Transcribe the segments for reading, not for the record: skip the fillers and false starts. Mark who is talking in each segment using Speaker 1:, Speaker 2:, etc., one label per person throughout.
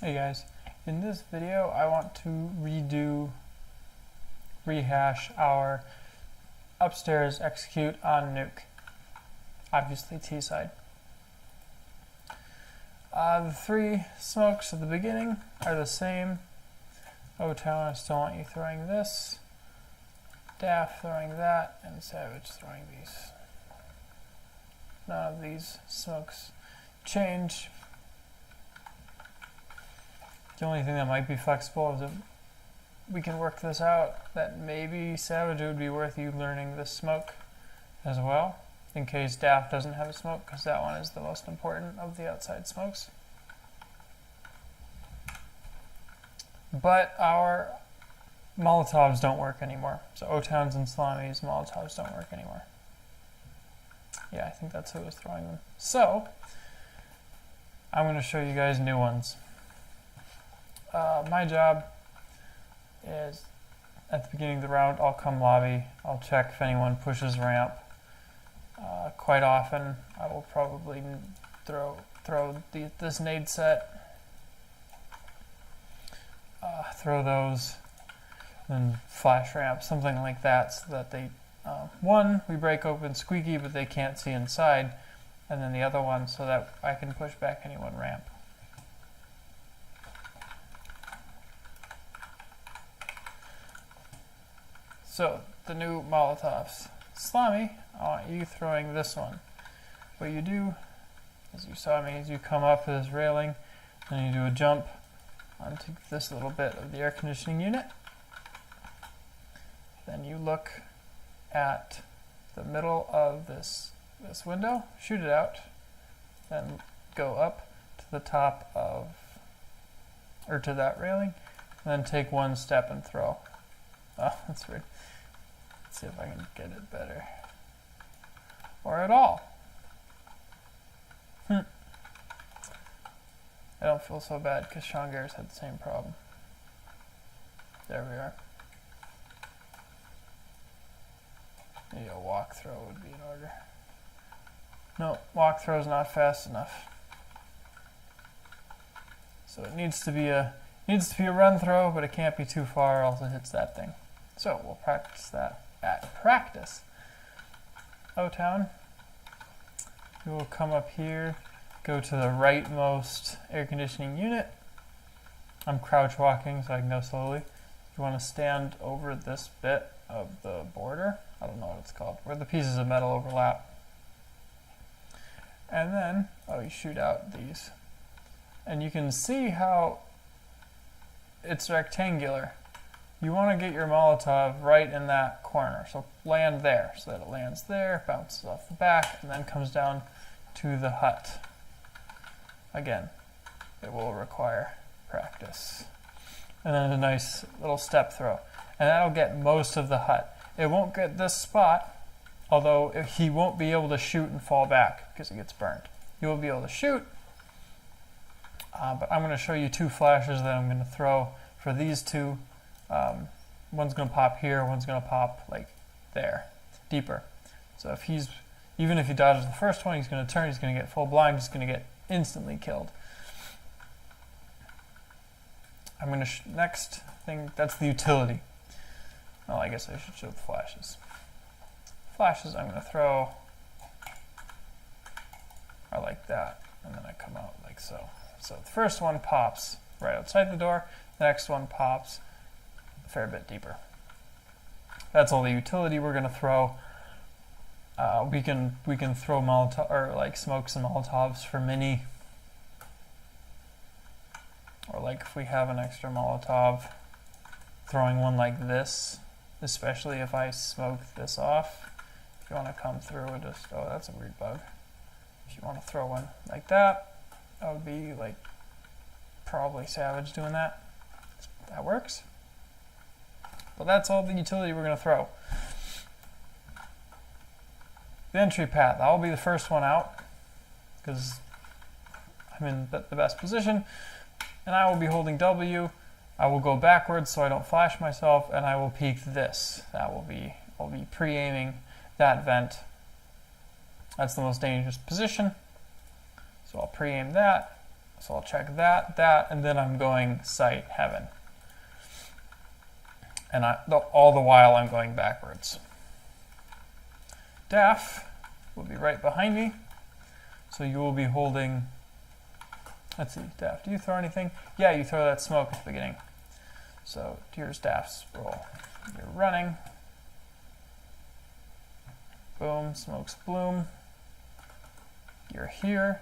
Speaker 1: Hey guys, in this video I want to rehash our upstairs execute on Nuke, obviously T side. The three smokes at the beginning are the same. Otown, I still want you throwing this, Daft throwing that, and Savage throwing these. None of these smokes change. The only thing that might be flexible is if we can work this out, that maybe Savage, it would be worth you learning this smoke as well, in case Daft doesn't have a smoke, because that one is the most important of the outside smokes. But our Molotovs don't work anymore. So Otowns and Salami's Molotovs don't work anymore. Yeah, I think that's who was throwing them. So, I'm going to show you guys new ones. My job is, at the beginning of the round, I'll come lobby, I'll check if anyone pushes ramp. Quite often, I will probably throw this nade set, throw those, and flash ramp, something like that, so that they, one, we break open squeaky, but they can't see inside, and then the other one, so that I can push back anyone ramp. So, the new Molotovs. Salami, I want you throwing this one. What you do, as you saw me, is you come up this railing, and you do a jump onto this little bit of the air conditioning unit. Then you look at the middle of this window, shoot it out, then go up to the top of, or to that railing, and then take one step and throw. Oh, that's weird. Let's see if I can get it better. Or at all. I don't feel so bad because Sean Garrett's had the same problem. There we are. Maybe a walk throw would be in order. No, walk throw is not fast enough. So it needs to be a run throw, but it can't be too far, or else it hits that thing. So we'll practice that at practice. Otown, you will come up here, go to the rightmost air conditioning unit. I'm crouch walking so I can go slowly. You want to stand over this bit of the border, I don't know what it's called, where the pieces of metal overlap. And then, you shoot out these. And you can see how it's rectangular. You want to get your Molotov right in that corner. So land there, so that it lands there, bounces off the back, and then comes down to the hut. Again, it will require practice. And then a nice little step throw. And that'll get most of the hut. It won't get this spot, although he won't be able to shoot and fall back because it gets burned. He will be able to shoot, but I'm going to show you two flashes that I'm going to throw for these two. One's going to pop here, one's going to pop like there, deeper. So if even if he dodges the first one, he's going to turn, he's going to get full blind, he's going to get instantly killed. I'm going to, next thing, that's the utility. Well, I guess I should show the flashes. Flashes I'm going to throw are like that, and then I come out like so. So the first one pops right outside the door, the next one pops a fair bit deeper. That's all the utility we're going to throw. We can throw Molotov, or like smokes and Molotovs for mini, or like if we have an extra Molotov, throwing one like this, especially if I smoke this off. If you want to come through and just, oh, that's a weird bug. If you want to throw one like that, that would be like probably Savage doing that. That works. But that's all the utility we're going to throw. The entry path, that will be the first one out because I'm in the best position, and I will be holding W. I will go backwards so I don't flash myself, and I will peek this. I'll be pre-aiming that vent. That's the most dangerous position. So I'll pre-aim that, So I'll check that, and then I'm going site heaven. And all the while I'm going backwards. Daff will be right behind me. So you will be holding, let's see, Daff, do you throw anything? Yeah, you throw that smoke at the beginning. So here's Daff's roll. You're running. Boom, smokes bloom. You're here.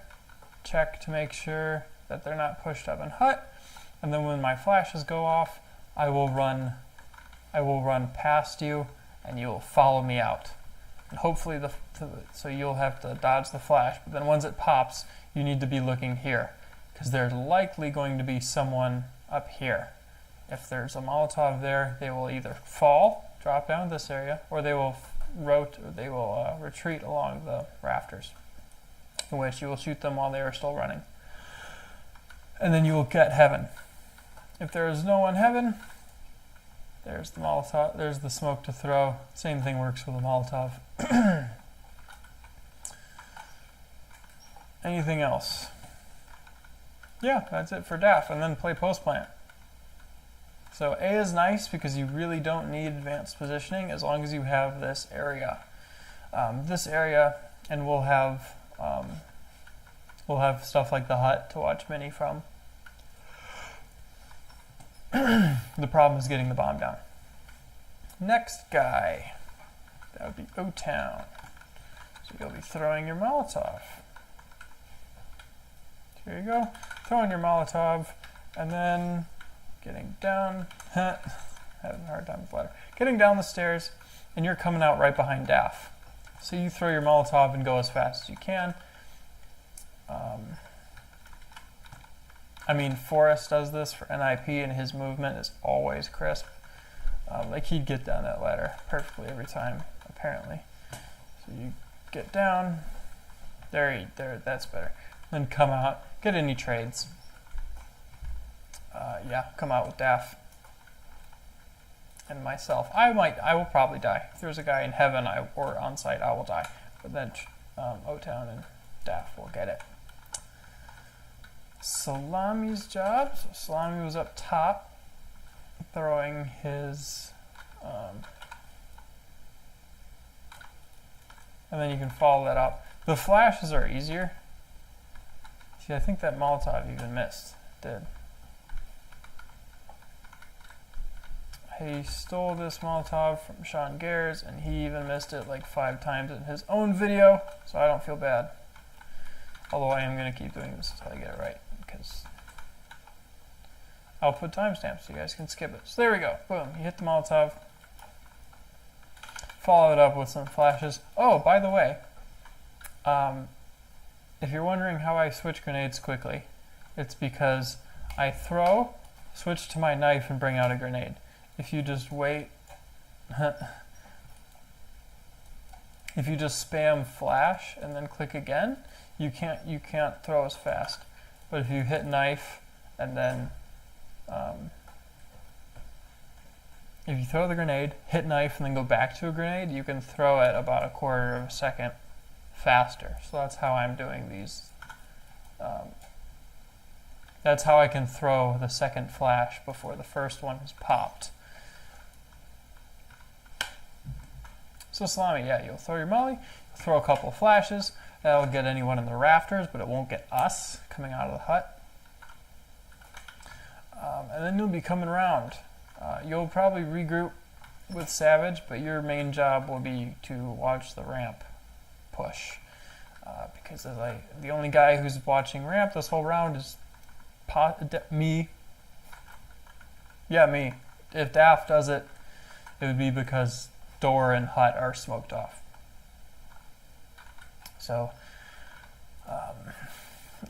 Speaker 1: Check to make sure that they're not pushed up and hut. And then when my flashes go off, I will run past you and you will follow me out. And hopefully so you'll have to dodge the flash, but then once it pops, you need to be looking here, because there's likely going to be someone up here. If there's a Molotov there, they will either fall, drop down this area, or they will retreat along the rafters, in which you will shoot them while they are still running. And then you will get heaven. If there is no one heaven, there's the Molotov, there's the smoke to throw. Same thing works with a Molotov. Anything else? Yeah, that's it for DAF, and then play post plant. So A is nice because you really don't need advanced positioning as long as you have this area. And we'll have stuff like the hut to watch mini from. The problem is getting the bomb down. Next guy, that would be Otown. So you'll be throwing your Molotov. Here you go, throwing your Molotov, and then getting down, having a hard time with the ladder. Getting down the stairs, and you're coming out right behind Daff. So you throw your Molotov and go as fast as you can. Forrest does this for NIP, and his movement is always crisp. Like he'd get down that ladder perfectly every time, apparently. So you get down, there, that's better. Then come out, get any trades. Come out with Daff and myself. I will probably die. If there's a guy in heaven or on site, I will die. But then Otown and Daff will get it. Salami's job. So Salami was up top, throwing his, and then you can follow that up. The flashes are easier. See, I think that Molotov even missed. Did. He stole this Molotov from Sean Gares, and he even missed it like 5 times in his own video, so I don't feel bad. Although I am going to keep doing this until I get it right, because I'll put timestamps so you guys can skip it. So there we go. Boom. You hit the Molotov. Follow it up with some flashes. Oh, by the way, if you're wondering how I switch grenades quickly, it's because I throw, switch to my knife, and bring out a grenade. If you just wait, if you just spam flash and then click again, you can't throw as fast. But if you hit knife and then if you throw the grenade, hit knife, and then go back to a grenade, you can throw it about 1/4 of a second faster. So that's how I'm doing these. That's how I can throw the second flash before the first one has popped. So Salami, yeah, you'll throw your molly, throw a couple of flashes. That'll get anyone in the rafters, but it won't get us coming out of the hut. And then you'll be coming around. You'll probably regroup with Savage, but your main job will be to watch the ramp push. Because the only guy who's watching ramp this whole round is me. Yeah, me. If Daff does it, it would be because door and hut are smoked off. So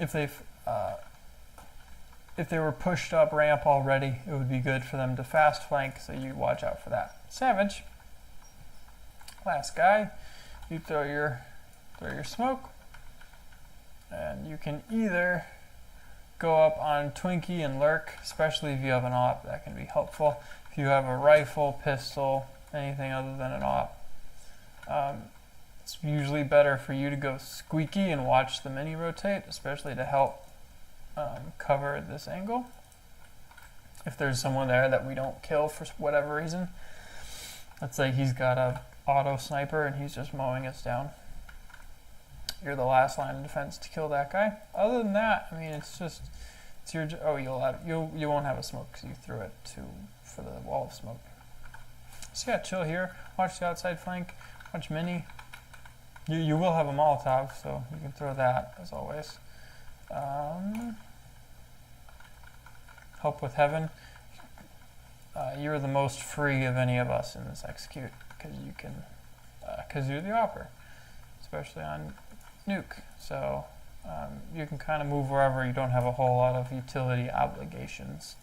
Speaker 1: if they were pushed up ramp already, it would be good for them to fast flank, so you watch out for that. Savage, last guy, you throw your smoke, and you can either go up on Twinkie and lurk, especially if you have an AWP, that can be helpful. If you have a rifle, pistol, anything other than an AWP, it's usually better for you to go squeaky and watch the mini rotate, especially to help cover this angle. If there's someone there that we don't kill for whatever reason, let's say he's got a auto sniper and he's just mowing us down. You're the last line of defense to kill that guy. Other than that, I mean, it's your. Oh, you won't have a smoke because you threw it for the wall of smoke. So yeah, chill here. Watch the outside flank. Watch mini. You will have a Molotov, so you can throw that as always. Help with heaven. You're the most free of any of us in this execute because you can, because you're the opper, especially on Nuke. So you can kind of move wherever. You don't have a whole lot of utility obligations.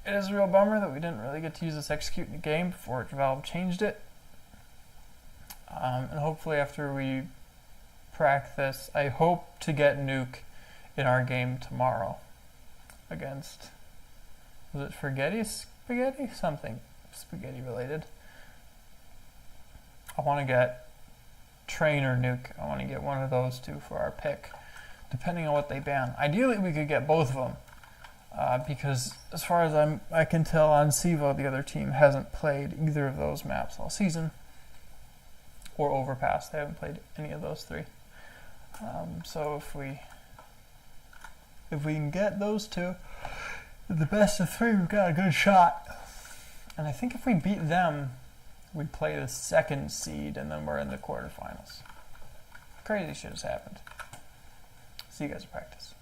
Speaker 1: It is a real bummer that we didn't really get to use this execute in the game before Valve changed it. And hopefully after we practice, I hope to get Nuke in our game tomorrow against, was it Spaghetti? Something spaghetti related. I want to get Train or Nuke. I want to get one of those two for our pick, depending on what they ban. Ideally, we could get both of them. Because as far as I can tell on Sivo, the other team hasn't played either of those maps all season, or Overpass. They haven't played any of those three. So if we can get those two, the best of three, we've got a good shot. And I think if we beat them, we play the second seed, and then we're in the quarterfinals. Crazy shit has happened. See you guys in practice.